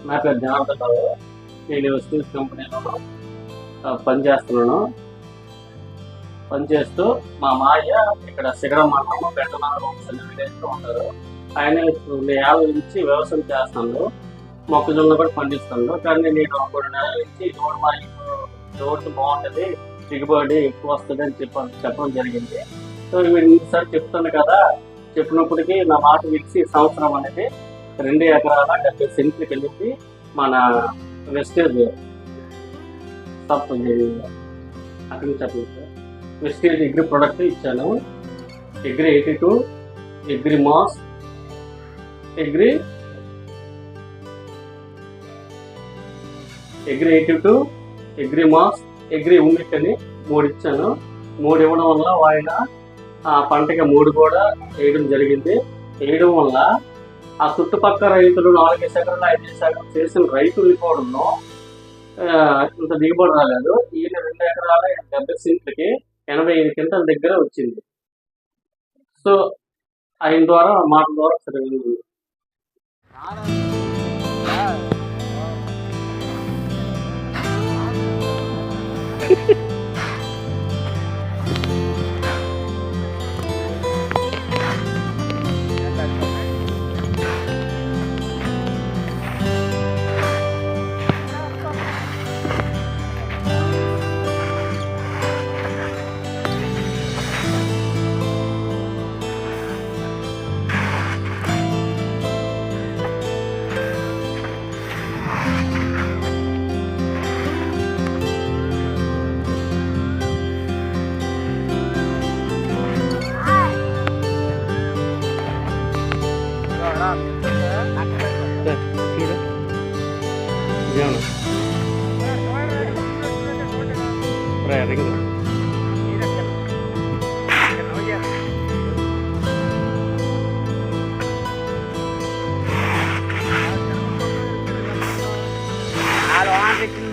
నా పేరు జనార్దన్ రావు. నేను స్టీల్స్ కంపెనీలో పనిచేస్తూ మా మాయ ఇక్కడ శిఖరం మండలం పెద్దనాగరం విలేజ్లో ఉంటారు. ఆయన 50 నుంచి వ్యవసాయం చేస్తాను, మొక్కజొన్న కూడా పండిస్తాను. కానీ నేను 3 నెలల నుంచి రోడ్డు బాగుంటుంది, దిగుబడి ఎక్కువ వస్తుంది అని చెప్పడం జరిగింది. సో ఈసారి చెప్తాను కదా, చెప్పినప్పటికీ నా మాట విడిచి సంవత్సరం అనేది 2 ఎకరాల 70 సెంట్లకి వెళ్ళి మన వెస్టేజ్ అక్కడి నుంచి చెప్పలేదు. వెస్టేజ్ ఎగ్రీ ప్రొడక్ట్ ఇచ్చాను. Agree 82, agree mass, agree 82, agree mass, agree humic అని 3 ఇచ్చాను. 3 ఇవ్వడం వల్ల ఆయన ఆ పంటకి 3 కూడా వేయడం జరిగింది. వేయడం వల్ల ఆ చుట్టుపక్కల రైతులు 4 ఎకరాలు 5 ఎకరాలు చేసిన రైతులు కూడా ఇంత దిగుబడి రాలేదు. ఈయన 2 ఎకరాల 70 సెంట్లకి 85 క్వింటాల దగ్గర వచ్చింది. సో ఆయన ద్వారా మాట ద్వారా సరే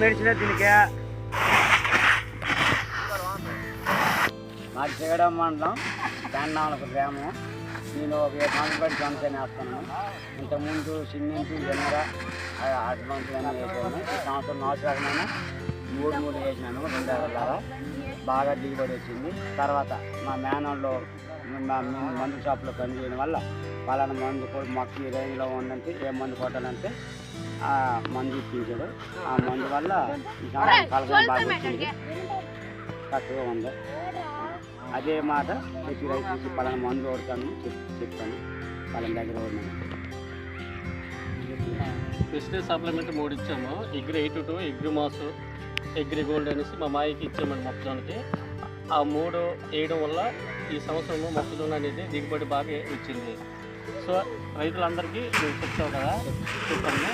మెడిసిన్ దీనికి మాది శిఖరం మండలం పెన్నామలకు గ్రామం. నేను ఒక 7 సంవత్సరాలు జనసేన వేస్తాను. ఇంతకుముందు సిమెంటు జనర అడ్వాన్స్ వేసాను. ఈ సంవత్సరం 4 రకమైన 3 వేసినాను. 2 ఎకరాల బాగా దిగుబడి వచ్చింది. తర్వాత మా మేనల్లో మందు షాప్లో పనిచేయడం వల్ల పలానా మందు కూడా మొక్క ఈ రేంజ్లో ఉందంటే ఏ మందు కొట్టాలంటే ఆ మందు ఇప్పించాడు. ఆ మందు వల్ల ఈ సంవత్సరం కలగడం బాగా వచ్చింది, తక్కువ ఉంది. అదే మాట ప్రతి రైతుకి పలానా మందు కొడతాను చెప్తాను, పలానా దగ్గర ఉన్నాను. వెస్టేజ్ సప్లిమెంట్ 3 ఇచ్చాము. Agree 82, agree mass, agree gold అనేసి మా మాయకి ఇచ్చామండి మొక్కజొన్నకి. ఆ 3 వేయడం వల్ల ఈ సంవత్సరము మొక్కజొన్న అనేది దిగుబడి బాగా వచ్చింది. సో రైతులందరికీ నేను చెప్తావు కదా, చెప్తాను.